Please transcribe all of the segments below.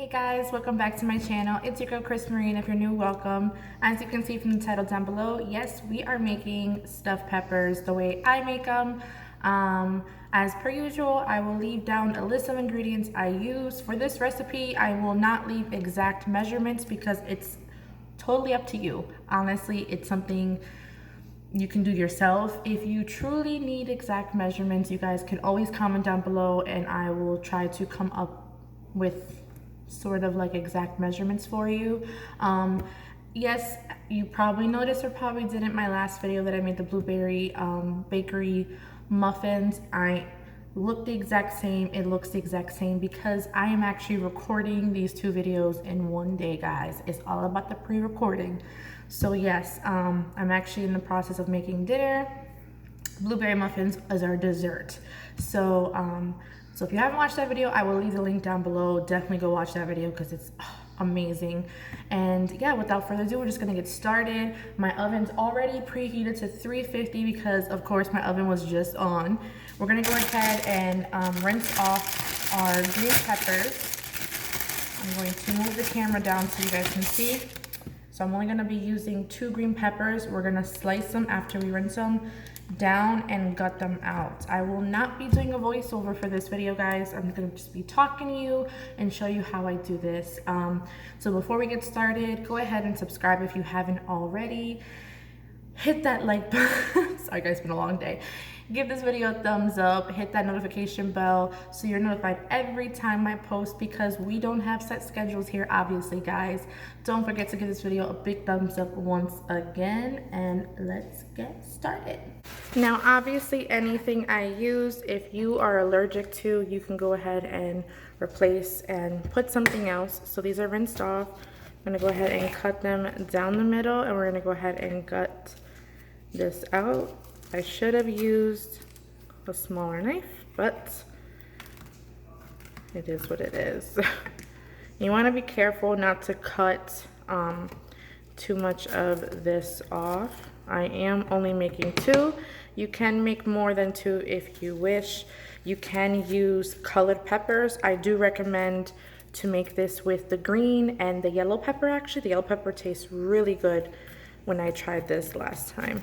Hey guys, welcome back to my channel. It's your girl Chris Marine. If you're new, welcome. As you can see from the title down below, yes, we are making stuffed peppers the way I make them. As per usual, I will leave down a list of ingredients I use. For this recipe, I will not leave exact measurements because it's totally up to you. Honestly, it's something you can do yourself. If you truly need exact measurements, you guys can always comment down below and I will try to come up with sort of like exact measurements for you. Yes, you probably noticed or probably didn't my last video that I made the blueberry bakery muffins. I look the exact same, it looks the exact same because I am actually recording these two videos in one day, guys. It's all about the pre-recording. So yes, I'm actually in the process of making dinner. Blueberry muffins as our dessert. So if you haven't watched that video, I will leave the link down below. Definitely go watch that video because it's amazing. And yeah, without further ado, we're just gonna get started. My oven's already preheated to 350 because of course my oven was just on. We're gonna go ahead and rinse off our green peppers. I'm going to move the camera down so you guys can see. So I'm only gonna be using 2 green peppers. We're gonna slice them after we rinse them down and gut them out. I will not be doing a voiceover for this video, guys. I'm gonna just be talking to you and show you how I do this. So before we get started, go ahead and subscribe if you haven't already. Hit that like button. Sorry guys, it's been a long day. Give this video a thumbs up, hit that notification bell so you're notified every time I post because we don't have set schedules here, obviously, guys. Don't forget to give this video a big thumbs up once again, and let's get started. Now, obviously, anything I use, if you are allergic to, you can go ahead and replace and put something else. So these are rinsed off. I'm gonna go ahead and cut them down the middle, and we're gonna go ahead and gut this out. I should have used a smaller knife, but it is what it is. You want to be careful not to cut too much of this off. I am only making 2. You can make more than 2 if you wish. You can use colored peppers. I do recommend to make this with the green and the yellow pepper. Actually, the yellow pepper tastes really good when I tried this last time.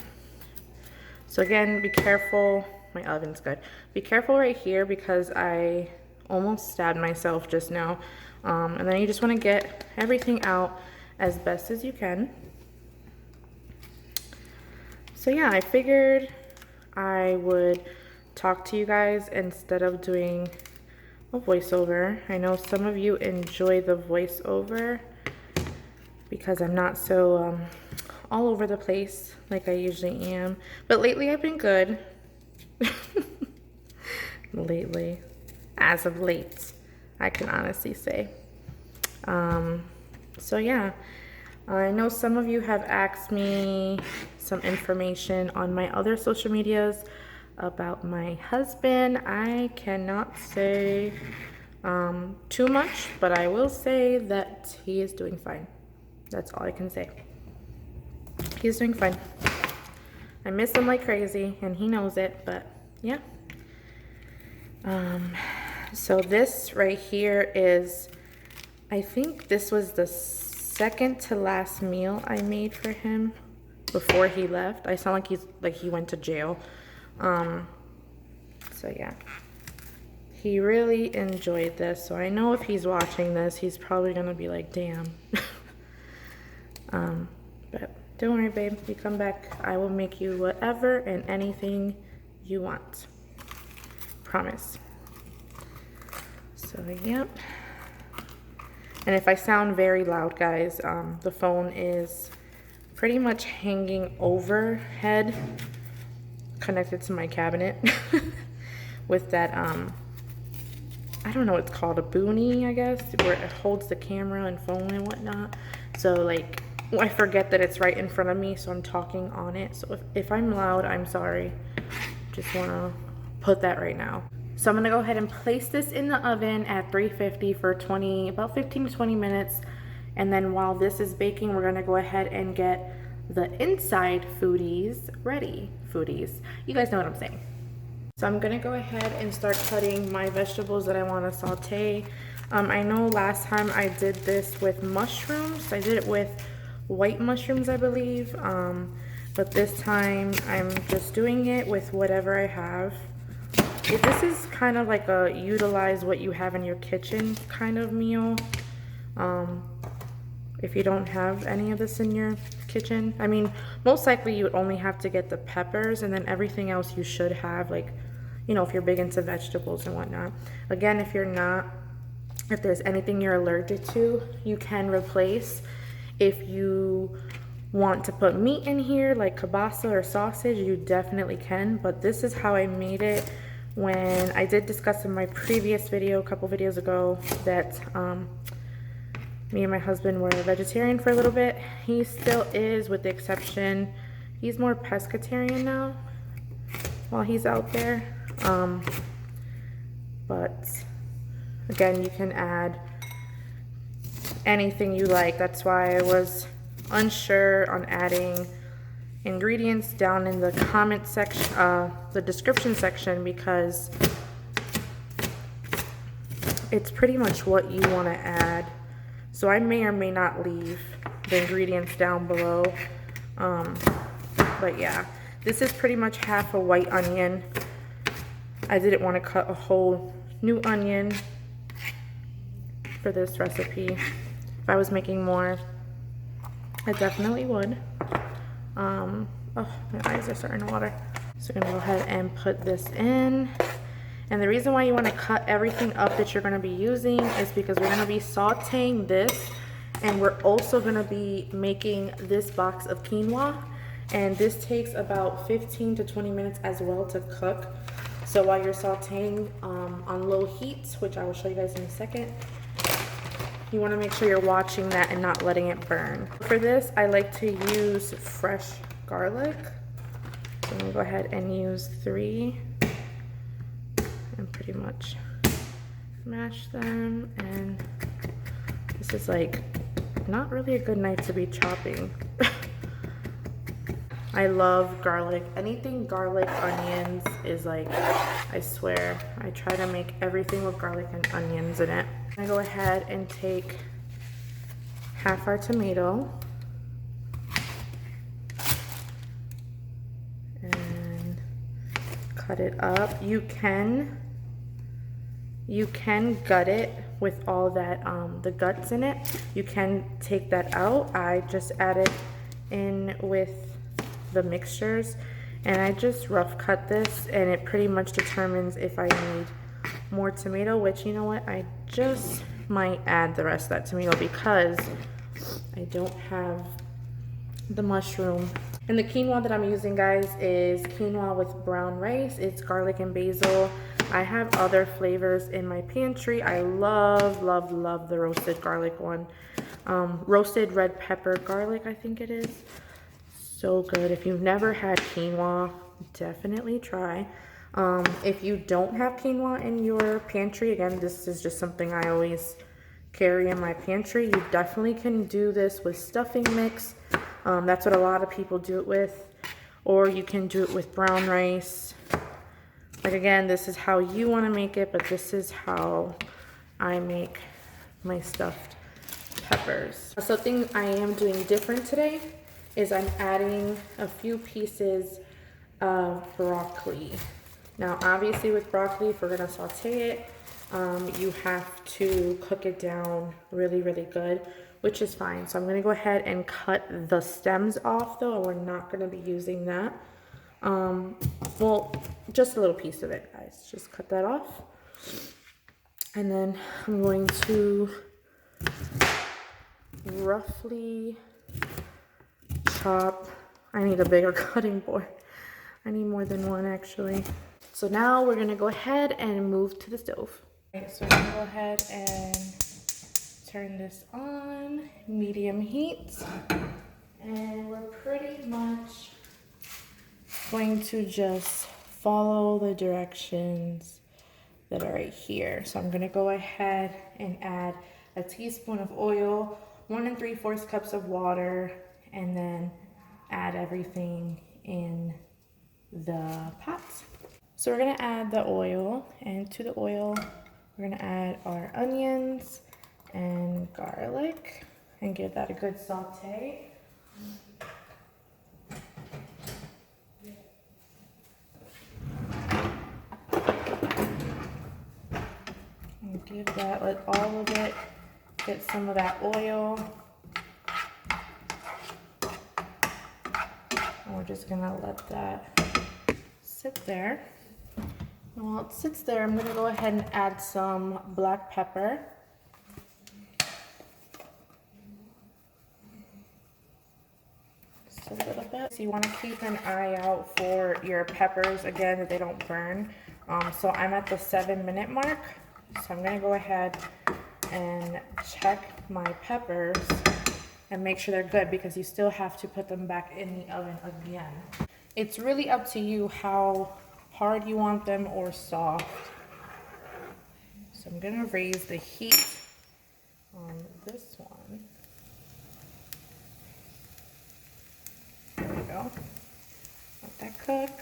So again, be careful. My oven's good. Be careful right here because I almost stabbed myself just now. And then you just want to get everything out as best as you can. So yeah, I figured I would talk to you guys instead of doing a voiceover. I know some of you enjoy the voiceover because I'm not so all over the place like I usually am. But lately I've been good. Lately. As of late, I can honestly say. So yeah, I know some of you have asked me some information on my other social medias about my husband. I cannot say too much, but I will say that he is doing fine. That's all I can say. He's doing fine. I miss him like crazy and he knows it, but yeah. So this right here is, I think this was the second to last meal I made for him before he left. I sound like he went to jail. So yeah. He really enjoyed this. So I know if he's watching this, he's probably gonna be like, damn. But don't worry, babe. You come back, I will make you whatever and anything you want. Promise. So, yep. And if I sound very loud, guys, the phone is pretty much hanging overhead, connected to my cabinet with that, I don't know what it's called, a boonie, I guess, where it holds the camera and phone and whatnot. So, like, I forget that it's right in front of me, so I'm talking on it. So if I'm loud, I'm sorry. Just want to put that right now. So I'm going to go ahead and place this in the oven at 350 for about 15 to 20 minutes. And then while this is baking, we're going to go ahead and get the inside foodies ready. Foodies. You guys know what I'm saying. So I'm gonna go ahead and start cutting my vegetables that I want to saute. I know last time I did this with mushrooms. I did it with white mushrooms, I believe. But this time I'm just doing it with whatever I have. This is kind of like a utilize what you have in your kitchen kind of meal. If you don't have any of this in your kitchen, I mean, most likely you would only have to get the peppers, and then everything else you should have, like, you know, if you're big into vegetables and whatnot. Again, if you're not, if there's anything you're allergic to, you can replace. If you want to put meat in here, like kielbasa or sausage, you definitely can, but this is how I made it. When I did discuss in my previous video, a couple videos ago, that me and my husband were vegetarian for a little bit. He still is, with the exception, he's more pescatarian now while he's out there. But again, you can add anything you like. That's why I was unsure on adding ingredients down in the comment section, the description section, because it's pretty much what you want to add. So I may or may not leave the ingredients down below. But yeah, this is pretty much half a white onion. I didn't want to cut a whole new onion for this recipe. If I was making more, I definitely would. Oh, my eyes are starting to water. So I'm gonna go ahead and put this in. And the reason why you want to cut everything up that you're going to be using is because we're going to be sauteing this, and we're also going to be making this box of quinoa, and this takes about 15 to 20 minutes as well to cook. So while you're sauteing on low heat, which I will show you guys in a second, you want to make sure you're watching that and not letting it burn. For this, I like to use fresh garlic. So I'm going to go ahead and use 3. And pretty much mash them. And this is like not really a good knife to be chopping. I love garlic. Anything garlic, onions is like, I swear, I try to make everything with garlic and onions in it. I go ahead and take half our tomato and cut it up. You can gut it with all that, the guts in it. You can take that out. I just add it in with the mixtures, and I just rough cut this, and it pretty much determines if I need more tomato, which, you know what, I just might add the rest of that tomato because I don't have the mushroom. And the quinoa that I'm using, guys, is quinoa with brown rice. It's garlic and basil. I have other flavors in my pantry. I love, love, love the roasted garlic one. Roasted red pepper garlic, I think it is. So good. If you've never had quinoa, definitely try. If you don't have quinoa in your pantry, again, this is just something I always carry in my pantry. You definitely can do this with stuffing mix. That's what a lot of people do it with. Or you can do it with brown rice. Like, again, this is how you want to make it, but this is how I make my stuffed peppers. Something I am doing different today is I'm adding a few pieces of broccoli. Now, obviously with broccoli, if we're gonna saute it, you have to cook it down really, really good, which is fine. So I'm gonna go ahead and cut the stems off though, and we're not gonna be using that. Well, just a little piece of it, guys. Just cut that off. And then I'm going to roughly chop. I need a bigger cutting board. I need more than one, actually. So now we're gonna go ahead and move to the stove. Okay, so I'm gonna go ahead and turn this on, medium heat. And we're pretty much going to just follow the directions that are right here. So I'm gonna go ahead and add a teaspoon of oil, 1 3/4 cups of water, and then add everything in the pot. So we're gonna add the oil, and to the oil, we're gonna add our onions and garlic and give that a good saute. And give that, let all of it get some of that oil. And we're just gonna let that sit there. And while it sits there, I'm gonna go ahead and add some black pepper. Just a little bit. So you wanna keep an eye out for your peppers, again, that they don't burn. So I'm at the 7-minute mark. So I'm gonna go ahead and check my peppers and make sure they're good, because you still have to put them back in the oven again. It's really up to you how hard you want them or soft. So I'm gonna raise the heat on this one. There we go. Let that cook.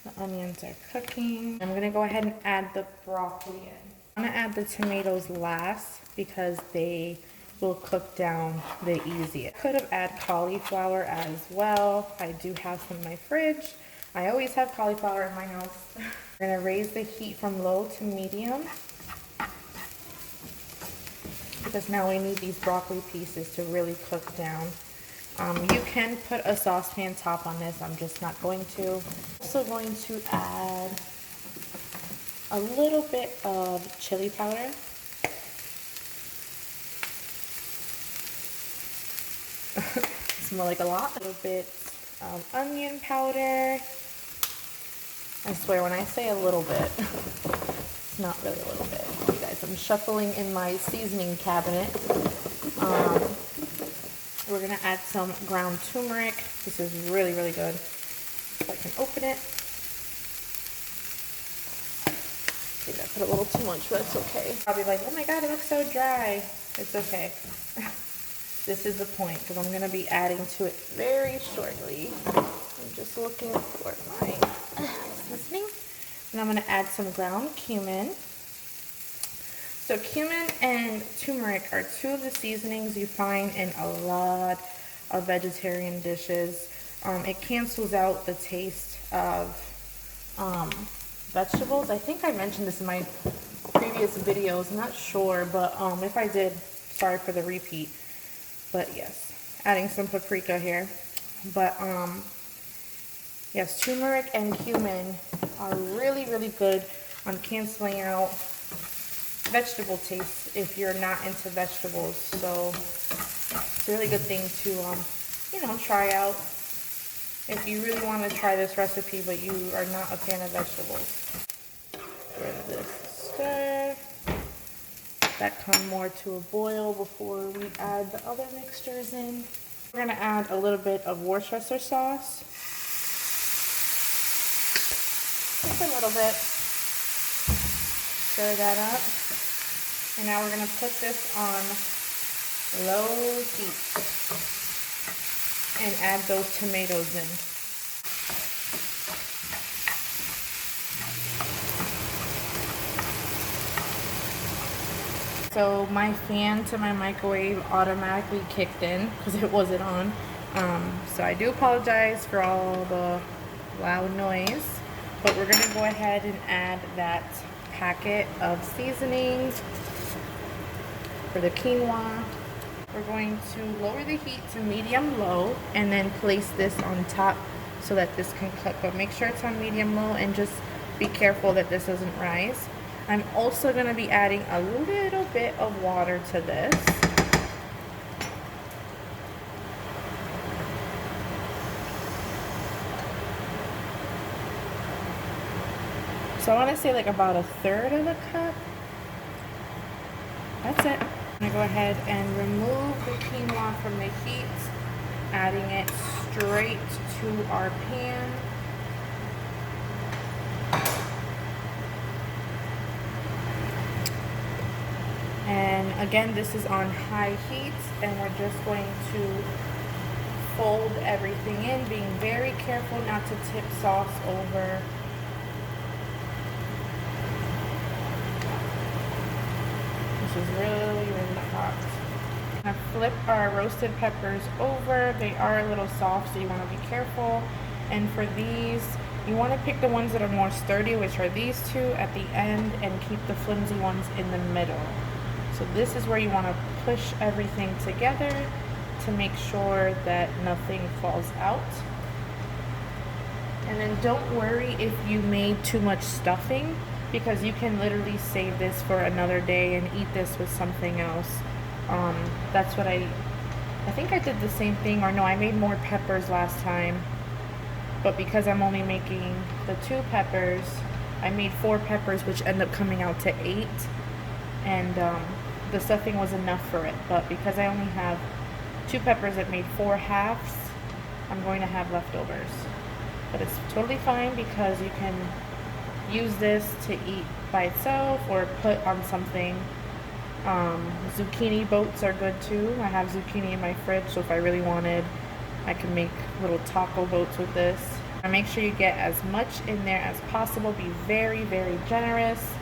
The onions are cooking. I'm gonna go ahead and add the broccoli in. I'm gonna add the tomatoes last because they will cook down the easiest. Could have added cauliflower as well. I do have some in my fridge. I always have cauliflower in my house. We're gonna raise the heat from low to medium, because now we need these broccoli pieces to really cook down. You can put a saucepan top on this. I'm just not going to. Also going to add a little bit of chili powder. Smell like a lot. A little bit of onion powder. I swear, when I say a little bit, it's not really a little bit. You guys, I'm shuffling in my seasoning cabinet. We're gonna add some ground turmeric. This is really, really good. If I can open it. I think I put a little too much, but it's okay. Probably like, oh my god, it looks so dry. It's okay. This is the point, because I'm gonna be adding to it very shortly. I'm just looking for my seasoning. And I'm gonna add some ground cumin. So cumin and turmeric are two of the seasonings you find in a lot of vegetarian dishes. It cancels out the taste of vegetables. I think I mentioned this in my previous videos. I'm not sure, but if I did, sorry for the repeat. But yes, adding some paprika here. But yes, turmeric and cumin are really, really good on canceling out vegetable taste if you're not into vegetables. So it's a really good thing to you know, try out if you really want to try this recipe but you are not a fan of vegetables. Give this a stir. That come more to a boil before we add the other mixtures in. We're gonna add a little bit of Worcestershire sauce. Just a little bit. Stir that up. And now we're gonna put this on low heat and add those tomatoes in. So my fan to my microwave automatically kicked in because it wasn't on. So I do apologize for all the loud noise, but we're gonna go ahead and add that packet of seasoning for the quinoa. We're going to lower the heat to medium-low and then place this on top so that this can cook. But make sure it's on medium-low and just be careful that this doesn't rise. I'm also going to be adding a little bit of water to this. So I want to say like about 1/3 of a cup. That's it. I'm going to go ahead and remove the quinoa from the heat, adding it straight to our pan. And again, this is on high heat, and we're just going to fold everything in, being very careful not to tip sauce over This is really, really hot. I'm gonna flip our roasted peppers over. They are a little soft, so you want to be careful. And for these, you want to pick the ones that are more sturdy, which are these two at the end, and keep the flimsy ones in the middle. So this is where you want to push everything together to make sure that nothing falls out. And then don't worry if you made too much stuffing, because you can literally save this for another day and eat this with something else. That's what I think I did the same thing, or no, I made more peppers last time. But because I'm only making the 2 peppers, I made 4 peppers, which end up coming out to 8. And the stuffing was enough for it. But because I only have 2 peppers, it made 4 halves. I'm going to have leftovers. But it's totally fine because you can use this to eat by itself or put on something. Zucchini boats are good too. I have zucchini in my fridge, so if I really wanted, I can make little taco boats with this. And make sure you get as much in there as possible. Be very, very generous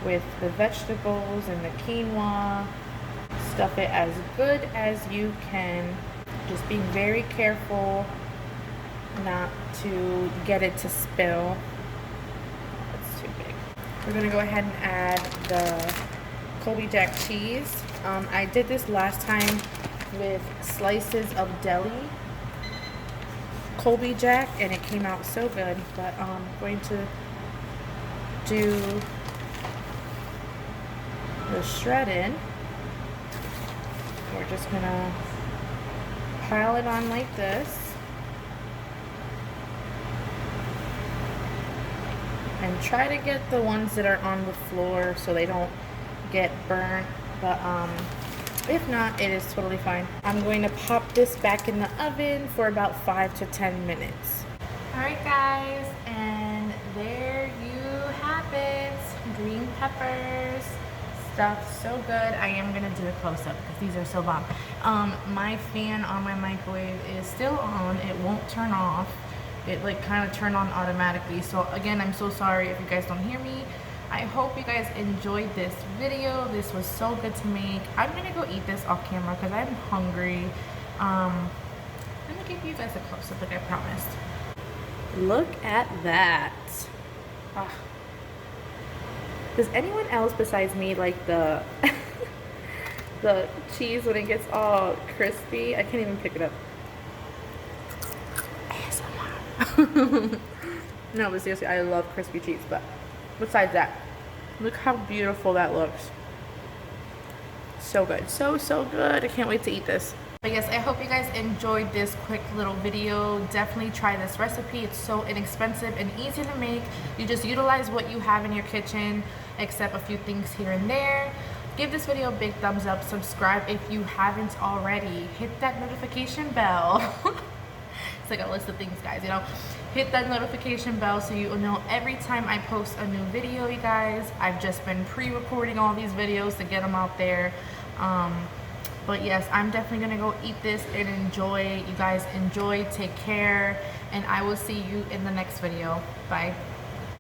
with the vegetables and the quinoa. Stuff it as good as you can. Just being very careful not to get it to spill. That's too big. We're gonna go ahead and add the Colby Jack cheese. I did this last time with slices of deli Colby Jack, and it came out so good. But I'm going to do the shredded. We're just gonna pile it on like this. And try to get the ones that are on the floor so they don't get burnt, but if not, it is totally fine. I'm going to pop this back in the oven for about 5 to 10 minutes. Alright guys, and there you have it. Green peppers, stuffed so good. I am going to do a close-up because these are so bomb. My fan on my microwave is still on. It won't turn off. It like kind of turned on automatically. So again, I'm so sorry if you guys don't hear me. I hope you guys enjoyed this video. This was so good to make. I'm gonna go eat this off camera because I'm hungry. I'm gonna give you guys a close-up like I promised. Look at that. Ah. Does anyone else besides me like the the cheese when it gets all crispy? I can't even pick it up. No, but seriously, I love crispy cheese. But besides that, look how beautiful that looks. So good. So good. I can't wait to eat this. But yes, I hope you guys enjoyed this quick little video. Definitely try this recipe. It's so inexpensive and easy to make. You just utilize what you have in your kitchen, except a few things here and there. Give this video a big thumbs up. Subscribe if you haven't already. Hit that notification bell. It's like a list of things, guys, you know. Hit that notification bell so you will know every time I post a new video, you guys. I've just been pre-recording all these videos to get them out there. But yes, I'm definitely gonna go eat this and enjoy. You guys enjoy, take care, and I will see you in the next video. Bye.